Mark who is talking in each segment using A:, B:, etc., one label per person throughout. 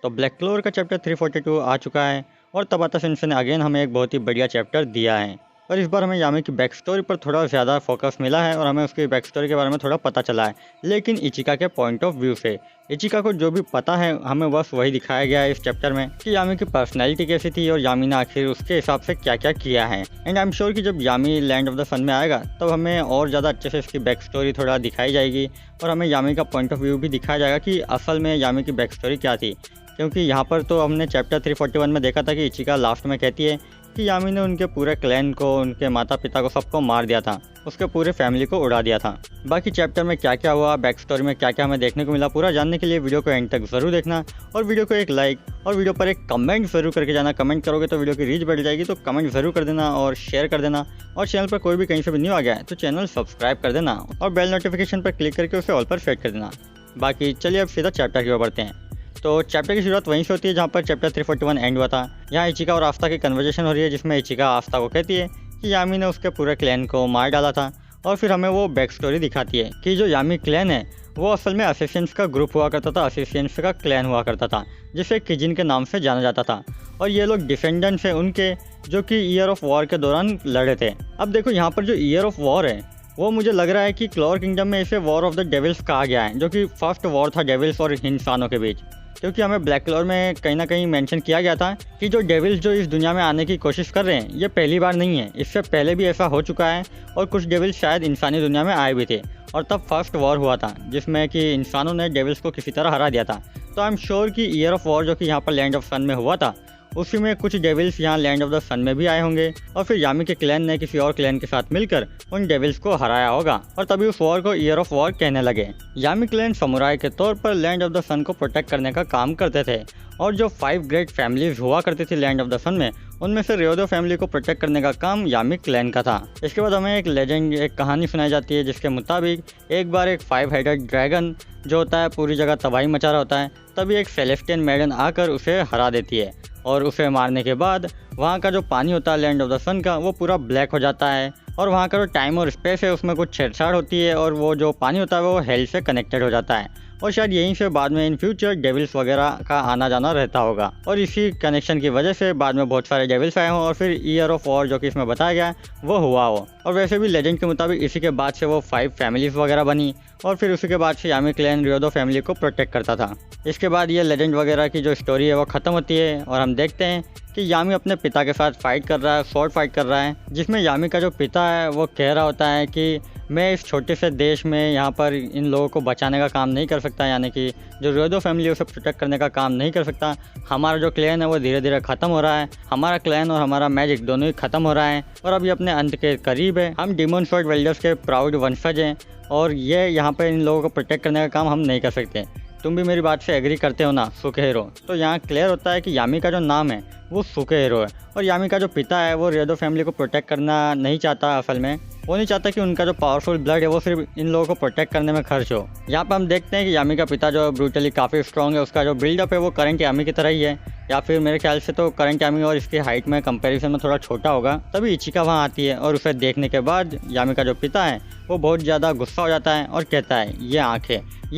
A: तो black clover का chapter 342 आ चुका है और तबाता सिम्पसन ने अगेन हमें एक बहुत ही बढ़िया चैप्टर दिया है। और इस बार हमें यामी की बैक स्टोरी पर थोड़ा ज़्यादा फोकस मिला है और हमें उसकी बैक स्टोरी के बारे में थोड़ा पता चला है, लेकिन इचिका के पॉइंट ऑफ व्यू से। इचिका को जो भी पता है हमें बस वही दिखाया गया है इस चैप्टर में कि यामी की पर्सनैलिटी कैसी थी और यामी ने आखिर उसके हिसाब से क्या क्या किया है। एंड आई एम श्योर कि जब यामी लैंड ऑफ द सन में आएगा तब हमें और ज़्यादा अच्छे से इसकी बैक स्टोरी थोड़ा दिखाई जाएगी और हमें यामी का पॉइंट ऑफ व्यू भी दिखाया जाएगा कि असल में यामी की बैक स्टोरी क्या थी। क्योंकि यहाँ पर तो हमने चैप्टर 341 में देखा था कि इचिका लास्ट में कहती है कि यामी ने उनके पूरे क्लैन को, उनके माता पिता को, सबको मार दिया था, उसके पूरे फैमिली को उड़ा दिया था। बाकी चैप्टर में क्या क्या हुआ, बैक स्टोरी में क्या क्या हमें देखने को मिला, पूरा जानने के लिए वीडियो को एंड तक ज़रूर देखना और वीडियो को एक लाइक और वीडियो पर एक कमेंट ज़रूर करके जाना। कमेंट करोगे तो वीडियो की रीच बढ़ जाएगी, तो कमेंट ज़रूर कर देना और शेयर कर देना। और चैनल पर कोई भी कहीं से भी न्यू आ गया है तो चैनल सब्सक्राइब कर देना और बेल नोटिफिकेशन पर क्लिक करके उसे ऑल पर सेट कर देना। बाकी चलिए अब सीधा चैप्टर की ओर बढ़ते हैं। तो चैप्टर की शुरुआत वहीं से होती है जहाँ पर चैप्टर 341 एंड हुआ था। यहाँ इचिका और आस्था की कन्वर्जेशन हो रही है जिसमें इचिका आस्था को कहती है कि यामी ने उसके पूरे क्लैन को मार डाला था और फिर हमें वो बैक स्टोरी दिखाती है कि जो यामी क्लैन है वो असल में असिशियंस का ग्रुप हुआ करता था, असिशियंस का क्लैन हुआ करता था जिसे किजिन के नाम से जाना जाता था। और ये लोग डिफेंडेंट्स हैं उनके जो कि ईयर ऑफ वॉर के दौरान लड़े थे। अब देखो यहाँ पर जो ईयर ऑफ वॉर है वो मुझे लग रहा है कि क्लोवर किंगडम में इसे वॉर ऑफ द डेविल्स कहा गया है, जो कि फर्स्ट वॉर था डेविल्स और इंसानों के बीच। क्योंकि हमें ब्लैक क्लोवर में कहीं ना कहीं मेंशन किया गया था कि जो डेविल्स जो इस दुनिया में आने की कोशिश कर रहे हैं ये पहली बार नहीं है, इससे पहले भी ऐसा हो चुका है और कुछ डेविल्स शायद इंसानी दुनिया में आए भी थे और तब फर्स्ट वॉर हुआ था जिसमें कि इंसानों ने डेविल्स को किसी तरह हरा दिया था। तो आई एम श्योर कि ईयर ऑफ वॉर जो कि यहाँ पर लैंड ऑफ सन में हुआ था उसी में कुछ डेविल्स यहाँ लैंड ऑफ द सन में भी आए होंगे और फिर यामी के क्लैन ने किसी और क्लैन के साथ मिलकर उन डेविल्स को हराया होगा और तभी उस वॉर को ईयर ऑफ वॉर कहने लगे। यामी क्लैन समुराई के तौर पर लैंड ऑफ द सन को प्रोटेक्ट करने का काम करते थे और जो 5 ग्रेट फैमिलीज हुआ करती थी लैंड ऑफ द सन में उनमें से रियोदो फैमिली को प्रोटेक्ट करने का काम यामी क्लैन का था। इसके बाद हमें एक लेजेंड, एक कहानी सुनाई जाती है जिसके मुताबिक एक बार एक 5 हेडेड ड्रैगन जो होता है पूरी जगह तबाही मचा रहा होता है, तभी एक सेलेस्टियन मैडन आकर उसे हरा देती है और उसे मारने के बाद वहाँ का जो पानी होता है लैंड ऑफ द सन का वो पूरा ब्लैक हो जाता है और वहाँ का जो टाइम और स्पेस है उसमें कुछ छेड़छाड़ होती है और वो जो पानी होता है वो हेल से कनेक्टेड हो जाता है और शायद यहीं से बाद में इन फ्यूचर डेविल्स वगैरह का आना जाना रहता होगा और इसी कनेक्शन की वजह से बाद में बहुत सारे डेविल्स आए हों और फिर ईयर ऑफ वॉर जो कि इसमें बताया गया वो हुआ हो। और वैसे भी लेजेंड के मुताबिक इसी के बाद से वो 5 फैमिलीज वगैरह बनी और फिर उसी के बाद से यामी क्लैन रियोदो फैमिली को प्रोटेक्ट करता था। इसके बाद ये लेजेंड वगैरह की जो स्टोरी है वो ख़त्म होती है और हम देखते हैं कि यामी अपने पिता के साथ फाइट कर रहा है, शॉर्ट फाइट कर रहा है, जिसमें यामी का जो पिता है वो कह रहा होता है कि मैं इस छोटे से देश में यहाँ पर इन लोगों को बचाने का काम नहीं कर सकता, यानी कि जो रियोदो फैमिली है उसे प्रोटेक्ट करने का काम नहीं कर सकता। हमारा जो क्लैन है वो धीरे धीरे ख़त्म हो रहा है, हमारा क्लैन और हमारा मैजिक दोनों ही ख़त्म हो रहा है और अभी अपने अंत के करीब है। हम डिमोन स्वॉर्ड वेल्डर्स के प्राउड वंशज हैं और ये यहाँ पर इन लोगों को प्रोटेक्ट करने का काम हम नहीं कर सकते। तुम भी मेरी बात से एग्री करते हो ना सुकेहिरो? तो यहाँ क्लियर होता है कि यामी का जो नाम है वो सुकेहिरो है और यामी का जो पिता है वो रियोदो फैमिली को प्रोटेक्ट करना नहीं चाहता। असल में वो नहीं चाहता कि उनका जो पावरफुल ब्लड है वो सिर्फ इन लोगों को प्रोटेक्ट करने में खर्च हो। यहाँ पर हम देखते हैं कि यामी का पिता जो ब्रूटली काफ़ी स्ट्रॉन्ग है, उसका जो बिल्डअप है वो करंट यामी की तरह ही है, या फिर मेरे ख्याल से तो करंट यामी और इसकी हाइट में कंपैरिजन में थोड़ा छोटा होगा। तभी इचिका वहाँ आती है और उसे देखने के बाद यामी का जो पिता है वो बहुत ज़्यादा गुस्सा हो जाता है और कहता है ये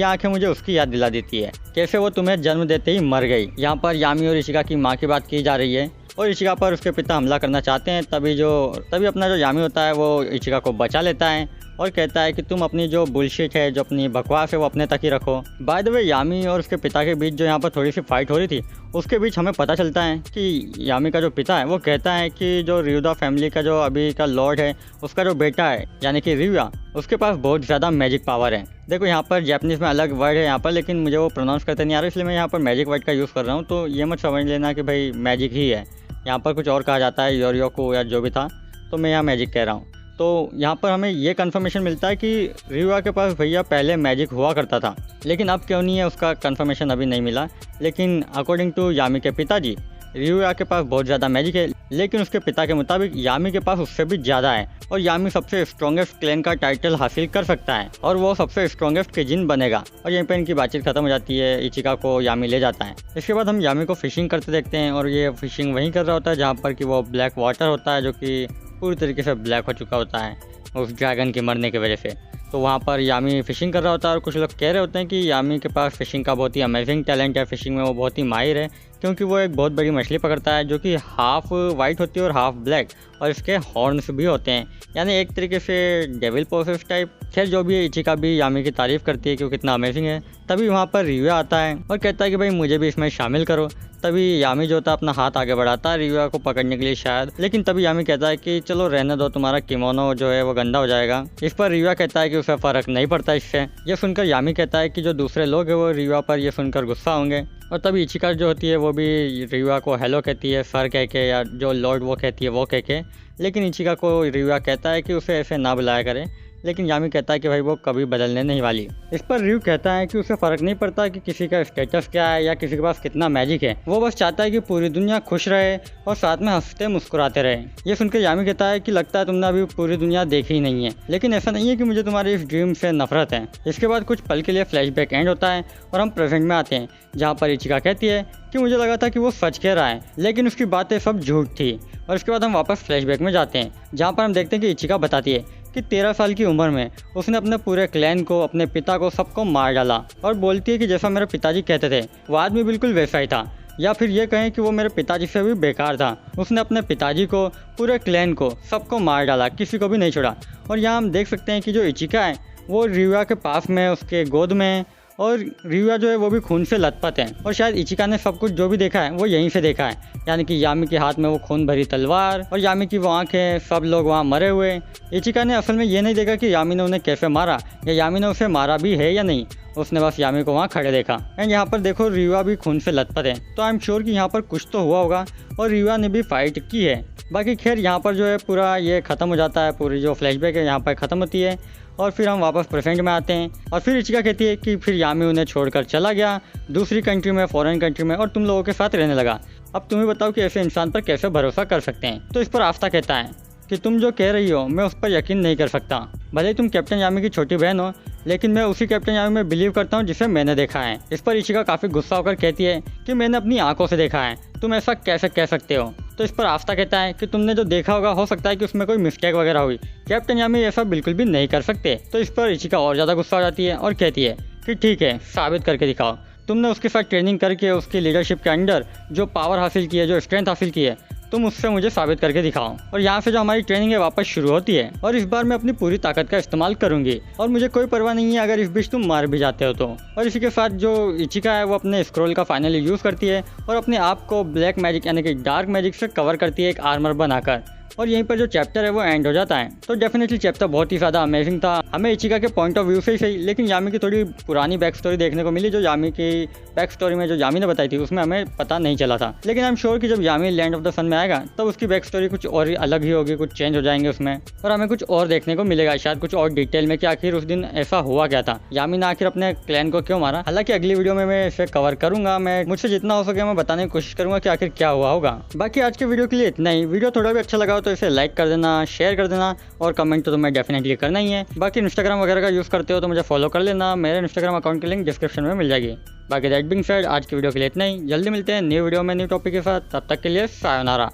A: आंखें मुझे उसकी याद दिला देती है, कैसे वो तुम्हें जन्म देते ही मर गई। यहाँ पर यामी और इचिका की माँ की बात की जा रही है और इचिका पर उसके पिता हमला करना चाहते हैं। तभी अपना जो यामी होता है वो इचिका को बचा लेता है और कहता है कि तुम अपनी जो बुलशिट है, जो अपनी बकवास है वो अपने तक ही रखो। बाय द वे यामी और उसके पिता के बीच जो यहाँ पर थोड़ी सी फाइट हो रही थी उसके बीच हमें पता चलता है कि यामी का जो पिता है वो कहता है कि जो रियोदा फैमिली का जो अभी का लॉर्ड है उसका जो बेटा है यानी कि रिया, उसके पास बहुत ज़्यादा मैजिक पावर है। देखो यहाँ पर जैपनीज़ में अलग वर्ड है यहाँ पर, लेकिन मुझे वो प्रोनाउंस करते नहीं आ रहा, इसलिए मैं यहाँ पर मैजिक वर्ड का यूज़ कर रहा हूँ। तो ये मत समझ लेना कि भाई मैजिक ही है, यहाँ पर कुछ और कहा जाता है, योरियोको या जो भी था, तो मैं यहाँ मैजिक कह रहा हूँ। तो यहाँ पर हमें ये कंफर्मेशन मिलता है कि रियुआ के पास भैया पहले मैजिक हुआ करता था, लेकिन अब क्यों नहीं है उसका कंफर्मेशन अभी नहीं मिला। लेकिन अकॉर्डिंग टू यामी के पिताजी रियुआ के पास बहुत ज़्यादा मैजिक है, लेकिन उसके पिता के मुताबिक यामी के पास उससे भी ज़्यादा है और यामी सबसे स्ट्रॉन्गेस्ट क्लैन का टाइटल हासिल कर सकता है और वो सबसे स्ट्रॉन्गेस्ट किजिन बनेगा। और यहीं पर इनकी बातचीत खत्म हो जाती है, इचिका को यामी ले जाता है। इसके बाद हम यामी को फिशिंग करते देखते हैं और ये फिशिंग वहीं कर रहा होता है जहाँ पर कि वो ब्लैक वाटर होता है जो कि पूरी तरीके से ब्लैक हो चुका होता है उस ड्रैगन के मरने की वजह से। तो वहाँ पर यामी फ़िशिंग कर रहा होता है और कुछ लोग कह रहे होते हैं कि यामी के पास फ़िशिंग का बहुत ही अमेजिंग टैलेंट है, फ़िशिंग में वो बहुत ही माहिर है, क्योंकि वो एक बहुत बड़ी मछली पकड़ता है जो कि हाफ़ वाइट होती है और हाफ़ ब्लैक, और इसके हॉर्न्स भी होते हैं, यानी एक तरीके से डेविल प्रोसेस टाइप। खैर जो भी है, इचिका भी यामी की तारीफ़ करती है कि वो कितना अमेजिंग है। तभी वहाँ पर रियुआ आता है और कहता है कि भाई मुझे भी इसमें शामिल करो। तभी यामी जो होता है अपना हाथ आगे बढ़ाता है रियुआ को पकड़ने के लिए शायद, लेकिन तभी यामी कहता है कि चलो रहने दो, तुम्हारा किमोनो जो है वो गंदा हो जाएगा। इस पर रियुआ कहता है कि उसे फ़र्क नहीं पड़ता इससे। ये सुनकर यामी कहता है कि जो दूसरे लोग हैं वो रियुआ पर ये सुनकर गुस्सा होंगे। और तभी इचिका जो होती है वो भी रियुआ को हेलो कहती है सर कह के, या जो लॉर्ड वो कहती है वो कह के, लेकिन इचिका को रियुआ कहता है कि उसे ऐसे ना बुलाया करे, लेकिन यामी कहता है कि भाई वो कभी बदलने नहीं वाली। इस पर रियू कहता है कि उसे फ़र्क नहीं पड़ता कि किसी का स्टेटस क्या है या किसी के पास कितना मैजिक है, वो बस चाहता है कि पूरी दुनिया खुश रहे और साथ में हंसते मुस्कुराते रहे। ये सुनकर यामी कहता है कि लगता है तुमने अभी पूरी दुनिया देखी ही नहीं है, लेकिन ऐसा नहीं है कि मुझे तुम्हारी इस ड्रीम से नफरत है। इसके बाद कुछ पल के लिए फ्लैशबैक एंड होता है और हम प्रेजेंट में आते हैं, जहाँ पर इचिका कहती है कि मुझे लगा था कि वो सच कह रहा है, लेकिन उसकी बातें सब झूठ थी। और इसके बाद हम वापस फ्लैशबैक में जाते हैं, जहाँ पर हम देखते हैं कि इचिका बताती है कि 13 साल की उम्र में उसने अपने पूरे क्लैन को, अपने पिता को, सबको मार डाला, और बोलती है कि जैसा मेरे पिताजी कहते थे वो आदमी बिल्कुल वैसा ही था, या फिर ये कहें कि वो मेरे पिताजी से भी बेकार था। उसने अपने पिताजी को, पूरे क्लैन को, सबको मार डाला, किसी को भी नहीं छोड़ा। और यहाँ हम देख सकते हैं कि जो इचिका है वो रियुआ के पास में, उसके गोद में, और रियुआ जो है वो भी खून से लथपथ है। और शायद इचिका ने सब कुछ जो भी देखा है वो यहीं से देखा है, यानी कि यामी के हाथ में वो खून भरी तलवार और यामी की वो आंखें, सब लोग वहाँ मरे हुए। इचिका ने असल में ये नहीं देखा कि यामी ने उन्हें कैसे मारा या यामी ने उसे मारा भी है या नहीं, उसने बस यामी को वहाँ खड़े देखा। एंड यहाँ पर देखो रियुआ भी खून से लथपथ है, तो आई एम श्योर कि यहाँ पर कुछ तो हुआ होगा और रियुआ ने भी फाइट की है। बाकी खैर यहाँ पर जो है पूरा ये ख़त्म हो जाता है, पूरी जो फ्लैशबैक है यहाँ पर ख़त्म होती है और फिर हम वापस प्रेजेंट में आते हैं। और फिर इचिका कहती है कि फिर यामी उन्हें छोड़कर चला गया दूसरी कंट्री में, फॉरेन कंट्री में, और तुम लोगों के साथ रहने लगा। अब तुम्हें बताओ कि ऐसे इंसान पर कैसे भरोसा कर सकते हैं। तो इस पर आस्था कहता है कि तुम जो कह रही हो मैं उस पर यकीन नहीं कर सकता, भले ही तुम कैप्टन यामी की छोटी बहन हो, लेकिन मैं उसी कैप्टन यामी में बिलीव करता हूँ जिसे मैंने देखा है। इस पर इचिका काफ़ी गुस्सा होकर कहती है कि मैंने अपनी आंखों से देखा है, तुम ऐसा कैसे कह सकते हो। तो इस पर आस्था कहता है कि तुमने जो देखा होगा हो सकता है कि उसमें कोई मिस्टेक वगैरह हुई, कैप्टन यामी ऐसा बिल्कुल भी नहीं कर सकते। तो इस पर इचिका और ज़्यादा गुस्सा हो जाती है और कहती है कि ठीक है, साबित करके दिखाओ, तुमने उसके साथ ट्रेनिंग करके उसकी लीडरशिप के अंडर जो पावर हासिल की है, जो स्ट्रेंथ हासिल की है, तुम उससे मुझे साबित करके दिखाओ। और यहाँ से जो हमारी ट्रेनिंग है वापस शुरू होती है और इस बार मैं अपनी पूरी ताकत का इस्तेमाल करूंगी और मुझे कोई परवाह नहीं है अगर इस बीच तुम मार भी जाते हो तो। और इसी के साथ जो इचिका है वो अपने स्क्रोल का फाइनली यूज़ करती है और अपने आप को ब्लैक मैजिक यानी कि डार्क मैजिक से कवर करती है एक आर्मर बनाकर, और यहीं पर जो चैप्टर है वो एंड हो जाता है। तो डेफिनेटली चैप्टर बहुत ही ज़्यादा अमेजिंग था, हमें इचिका के पॉइंट ऑफ व्यू से ही सही, लेकिन यामी की थोड़ी पुरानी बैक स्टोरी देखने को मिली, जो यामी की बैक स्टोरी में जो यामी ने बताई थी उसमें हमें पता नहीं चला था। लेकिन आई एम श्योर कि जब यामी लैंड ऑफ द सन में आएगा तब उसकी बैक स्टोरी कुछ और ही अलग ही होगी, कुछ चेंज हो जाएंगे उसमें और हमें कुछ और देखने को मिलेगा, शायद कुछ और डिटेल में कि आखिर उस दिन ऐसा हुआ क्या था, यामी ने आखिर अपने क्लैन को क्यों मारा। हालांकि अगली वीडियो में मैं इसे कवर करूंगा, मैं मुझसे जितना हो सके मैं बताने की कोशिश करूंगा कि आखिर क्या हुआ होगा। बाकी आज के वीडियो के लिए इतना ही। वीडियो थोड़ा भी अच्छा लगा हो तो इसे लाइक कर देना, शेयर कर देना और कमेंट तो तुम्हें डेफिनेटली करना ही है। बाकी इंस्टाग्राम वगैरह का यूज़ करते हो तो मुझे फॉलो कर लेना, मेरे इंस्टाग्राम अकाउंट की लिंक डिस्क्रिप्शन में मिल जाएगी। बाकी दैट बीइंग सेड आज की वीडियो के लिए इतना ही, जल्दी मिलते हैं न्यू वीडियो में न्यू टॉपिक के साथ, तब तक के लिए सायोनारा।